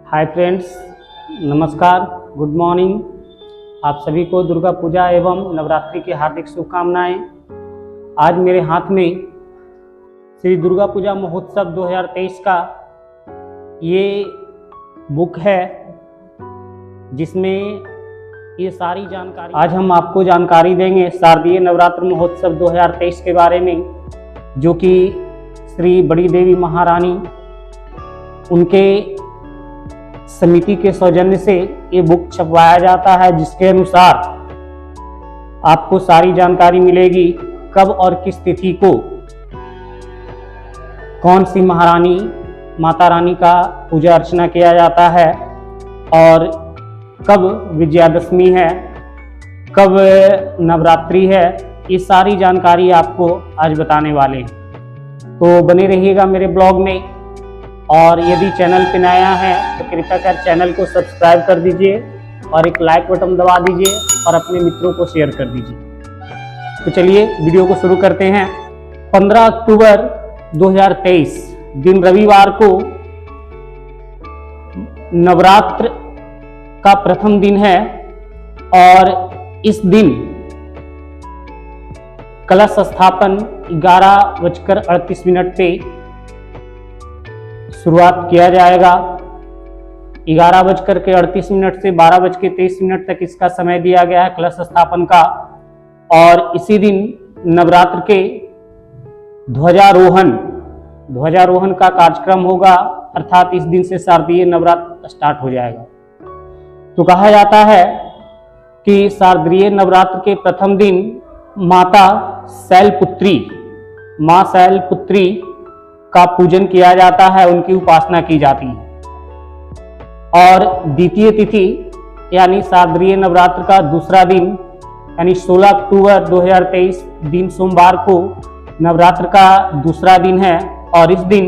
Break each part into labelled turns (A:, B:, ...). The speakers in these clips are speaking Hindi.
A: हाय फ्रेंड्स, नमस्कार, गुड मॉर्निंग। आप सभी को दुर्गा पूजा एवं नवरात्रि की हार्दिक शुभकामनाएं। आज मेरे हाथ में श्री दुर्गा पूजा महोत्सव 2023 का ये बुक है, जिसमें ये सारी जानकारी आज हम आपको जानकारी देंगे शारदीय नवरात्र महोत्सव 2023 के बारे में, जो कि श्री बड़ी देवी महारानी उनके समिति के सौजन्य से ये बुक छपवाया जाता है, जिसके अनुसार आपको सारी जानकारी मिलेगी कब और किस तिथि को कौन सी महारानी माता रानी का पूजा अर्चना किया जाता है और कब विजयादशमी है, कब नवरात्रि है। ये सारी जानकारी आपको आज बताने वाले हैं, तो बने रहिएगा मेरे ब्लॉग में। और यदि चैनल पे नया है तो कृपया कर चैनल को सब्सक्राइब कर दीजिए और एक लाइक बटन दबा दीजिए और अपने मित्रों को शेयर कर दीजिए। तो चलिए वीडियो को शुरू करते हैं। 15 अक्टूबर 2023 दिन रविवार को नवरात्र का प्रथम दिन है और इस दिन कलश स्थापन 11:38 पे शुरुआत किया जाएगा। 11:38 से 12:23 तक इसका समय दिया गया है कलश स्थापन का। और इसी दिन नवरात्र के ध्वजारोहण का कार्यक्रम होगा, अर्थात इस दिन से शारदीय नवरात्र स्टार्ट हो जाएगा। तो कहा जाता है कि शारदीय नवरात्र के प्रथम दिन माता मां शैलपुत्री का पूजन किया जाता है, उनकी उपासना की जाती है। और द्वितीय तिथि यानी शारदीय नवरात्र का दूसरा दिन यानी 16 अक्टूबर 2023 दिन सोमवार को नवरात्र का दूसरा दिन है। और इस दिन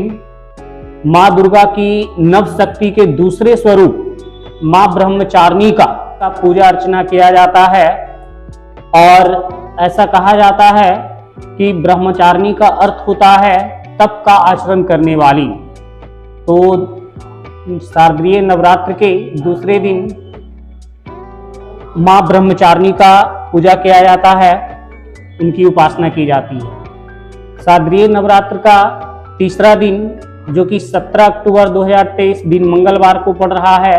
A: मां दुर्गा की नव शक्ति के दूसरे स्वरूप मां ब्रह्मचारिणी का पूजा अर्चना किया जाता है। और ऐसा कहा जाता है कि ब्रह्मचारिणी का अर्थ होता है तप का आचरण करने वाली। तो शारदीय नवरात्र के दूसरे दिन मां ब्रह्मचारिणी का पूजा किया जाता है, उनकी उपासना की जाती है। शारदीय नवरात्र का तीसरा दिन, जो कि 17 अक्टूबर 2023 दिन मंगलवार को पड़ रहा है,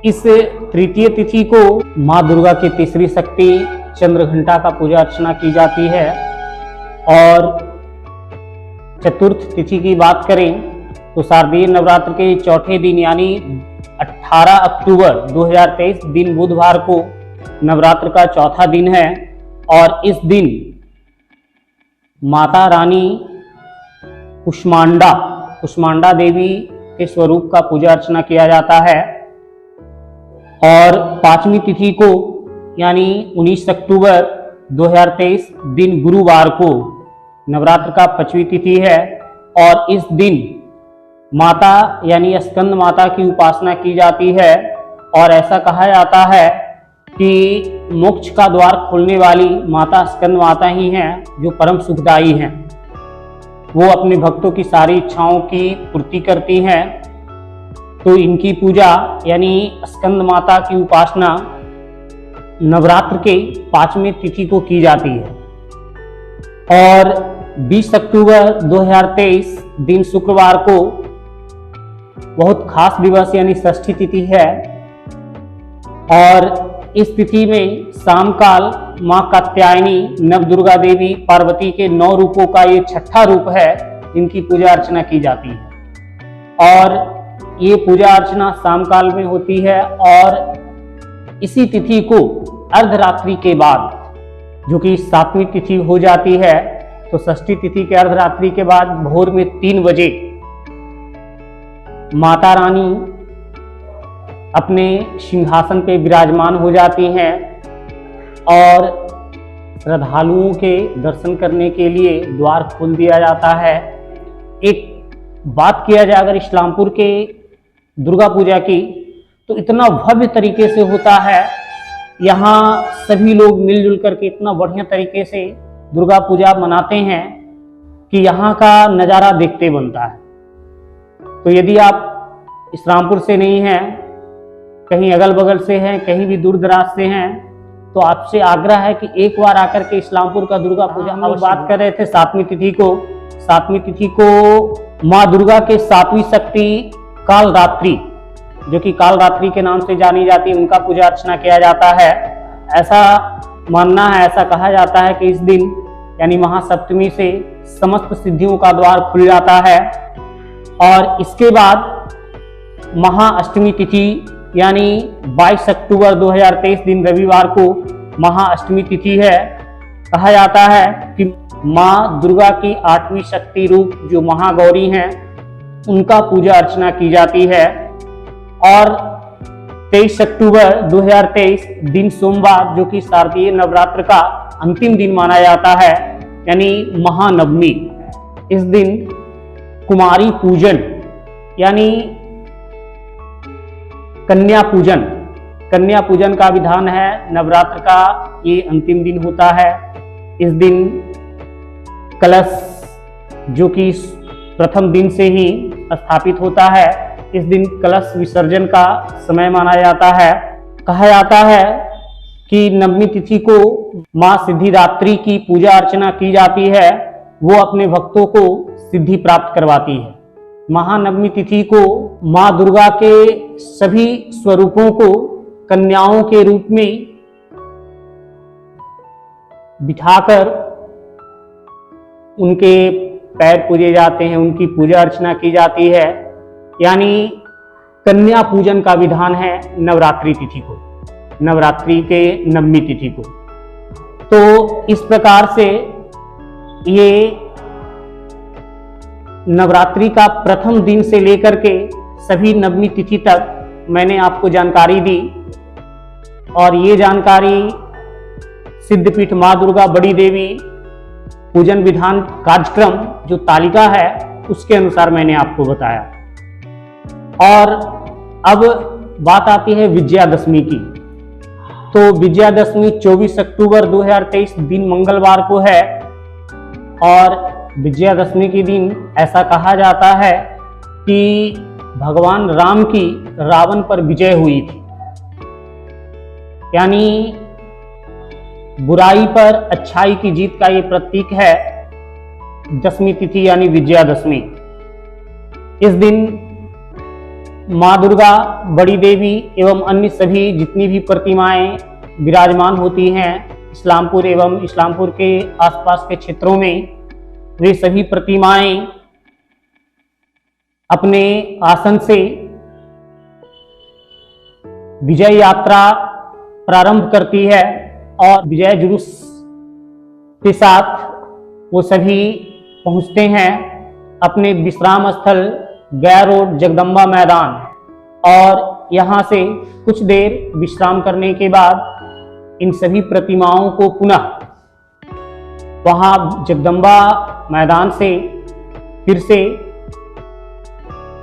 A: इस तृतीय तिथि को मां दुर्गा की तीसरी शक्ति चंद्रघंटा का पूजा अर्चना की जाती है। और चतुर्थ तिथि की बात करें तो शारदीय नवरात्र के चौथे दिन यानी 18 अक्टूबर 2023 दिन बुधवार को नवरात्र का चौथा दिन है। और इस दिन माता रानी कुष्मांडा देवी के स्वरूप का पूजा अर्चना किया जाता है। और पांचवी तिथि को यानी 19 अक्टूबर 2023 दिन गुरुवार को नवरात्र का 5वीं तिथि है। और इस दिन माता यानी स्कंद माता की उपासना की जाती है। और ऐसा कहा जाता है कि मोक्ष का द्वार खोलने वाली माता स्कंद माता ही हैं, जो परम सुखदायी हैं। वो अपने भक्तों की सारी इच्छाओं की पूर्ति करती हैं। तो इनकी पूजा यानी स्कंद माता की उपासना नवरात्र के 5वें तिथि को की जाती है। और 20 अक्टूबर 2023 दिन शुक्रवार को बहुत खास दिवस यानी षष्ठी तिथि है। और इस तिथि में शाम काल मां कात्यायनी नव दुर्गा देवी पार्वती के 9 रूपों का ये छठा रूप है, इनकी पूजा अर्चना की जाती है। और ये पूजा अर्चना शाम काल में होती है। और इसी तिथि को अर्धरात्रि के बाद, जो कि 7वीं तिथि हो जाती है, तो षष्ठी तिथि के अर्धरात्रि के बाद भोर में 3 बजे माता रानी अपने सिंहासन पे विराजमान हो जाती हैं। और श्रद्धालुओं के दर्शन करने के लिए द्वार खोल दिया जाता है। एक बात किया जाए अगर इस्लामपुर के दुर्गा पूजा की, तो इतना भव्य तरीके से होता है। यहाँ सभी लोग मिलजुल करके इतना बढ़िया तरीके से दुर्गा पूजा मनाते हैं कि यहाँ का नज़ारा देखते बनता है। तो यदि आप इस्लामपुर से नहीं हैं, कहीं अगल बगल से हैं, कहीं भी दूर दराज से हैं, तो आपसे आग्रह है कि एक बार आकर के इस्लामपुर का दुर्गा पूजा। हम लोग बात कर रहे थे 7वीं तिथि को। 7वीं तिथि को माँ दुर्गा के 7वीं शक्ति कालरात्रि, जो कि कालरात्रि के नाम से जानी जाती है, उनका पूजा अर्चना किया जाता है। ऐसा मानना है, ऐसा कहा जाता है कि इस दिन यानी महासप्तमी से समस्त सिद्धियों का द्वार खुल जाता है। और इसके बाद महाअष्टमी तिथि यानी 22 अक्टूबर 2023 दिन रविवार को महाअष्टमी तिथि है। कहा जाता है कि माँ दुर्गा की 8वीं शक्ति रूप जो महागौरी हैं, उनका पूजा अर्चना की जाती है। और 23 अक्टूबर 2023 दिन सोमवार, जो कि शारदीय नवरात्र का अंतिम दिन माना जाता है, यानी महानवमी, इस दिन कुमारी पूजन यानी कन्या पूजन का विधान है। नवरात्र का ये अंतिम दिन होता है। इस दिन कलश, जो कि प्रथम दिन से ही स्थापित होता है, इस दिन कलश विसर्जन का समय माना जाता है। कहा जाता है कि नवमी तिथि को माँ सिद्धिदात्री की पूजा अर्चना की जाती है, वो अपने भक्तों को सिद्धि प्राप्त करवाती है। महानवमी तिथि को माँ दुर्गा के सभी स्वरूपों को कन्याओं के रूप में बिठाकर उनके पैर पूजे जाते हैं, उनकी पूजा अर्चना की जाती है, यानी कन्या पूजन का विधान है नवरात्रि तिथि को, नवरात्रि के नवमी तिथि को। तो इस प्रकार से ये नवरात्रि का प्रथम दिन से लेकर के सभी नवमी तिथि तक मैंने आपको जानकारी दी। और ये जानकारी सिद्धपीठ माँ दुर्गा बड़ी देवी पूजन विधान कार्यक्रम जो तालिका है, उसके अनुसार मैंने आपको बताया। और अब बात आती है विजयादशमी की। तो विजयादशमी 24 अक्टूबर 2023 दिन मंगलवार को है। और विजयादशमी के दिन ऐसा कहा जाता है कि भगवान राम की रावण पर विजय हुई थी, यानी बुराई पर अच्छाई की जीत का ये प्रतीक है दशमी तिथि यानी विजयादशमी। इस दिन माँ दुर्गा बड़ी देवी एवं अन्य सभी जितनी भी प्रतिमाएं विराजमान होती हैं इस्लामपुर एवं इस्लामपुर के आसपास के क्षेत्रों में, वे सभी प्रतिमाएं अपने आसन से विजय यात्रा प्रारंभ करती है। और विजय जुलूस के साथ वो सभी पहुंचते हैं अपने विश्राम स्थल गया रोड जगदम्बा मैदान। और यहाँ से कुछ देर विश्राम करने के बाद इन सभी प्रतिमाओं को पुनः वहाँ जगदम्बा मैदान से फिर से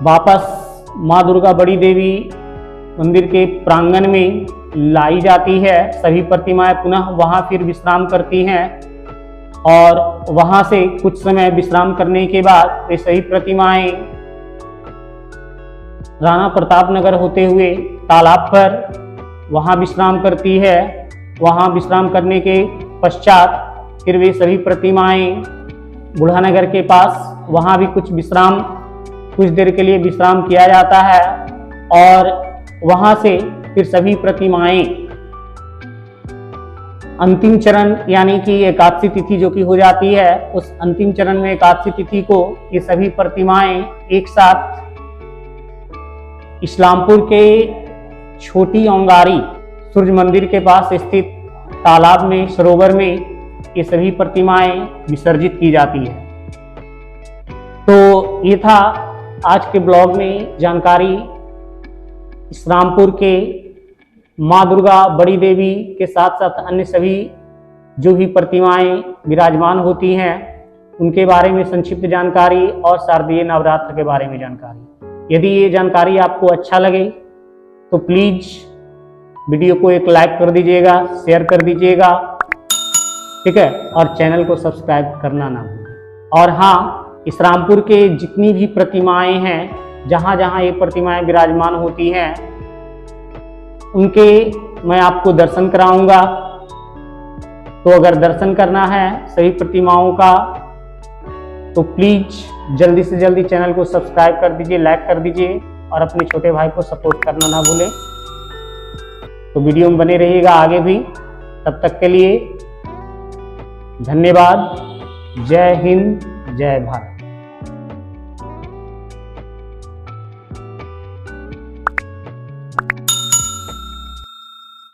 A: वापस माँ दुर्गा बड़ी देवी मंदिर के प्रांगण में लाई जाती है। सभी प्रतिमाएं पुनः वहाँ फिर विश्राम करती हैं। और वहाँ से कुछ समय विश्राम करने के बाद वे सभी प्रतिमाएं राणा प्रताप नगर होते हुए तालाब पर वहाँ विश्राम करती है। वहाँ विश्राम करने के पश्चात फिर वे सभी प्रतिमाएं बुढ़ानगर के पास वहाँ भी कुछ देर के लिए विश्राम किया जाता है। और वहाँ से फिर सभी प्रतिमाएं अंतिम चरण यानी कि एकादशी तिथि जो कि हो जाती है, उस अंतिम चरण में एकादशी तिथि को ये सभी प्रतिमाएं एक साथ इस्लामपुर के छोटी औंगारी सूर्य मंदिर के पास स्थित तालाब में, सरोवर में ये सभी प्रतिमाएं विसर्जित की जाती है। तो ये था आज के ब्लॉग में जानकारी इस्लामपुर के माँ दुर्गा बड़ी देवी के साथ साथ अन्य सभी जो भी प्रतिमाएं विराजमान होती हैं उनके बारे में संक्षिप्त जानकारी और शारदीय नवरात्र के बारे में जानकारी। यदि ये जानकारी आपको अच्छा लगे तो प्लीज वीडियो को एक लाइक कर दीजिएगा, शेयर कर दीजिएगा, ठीक है, और चैनल को सब्सक्राइब करना ना भूलें। और हाँ, इस्लामपुर के जितनी भी प्रतिमाएं हैं जहाँ जहाँ ये प्रतिमाएं विराजमान होती हैं उनके मैं आपको दर्शन कराऊंगा। तो अगर दर्शन करना है सभी प्रतिमाओं का तो प्लीज जल्दी से जल्दी चैनल को सब्सक्राइब कर दीजिए, लाइक कर दीजिए और अपने छोटे भाई को सपोर्ट करना ना भूलें। तो वीडियो में बने रहिएगा आगे भी। तब तक के लिए धन्यवाद। जय हिंद, जय भारत।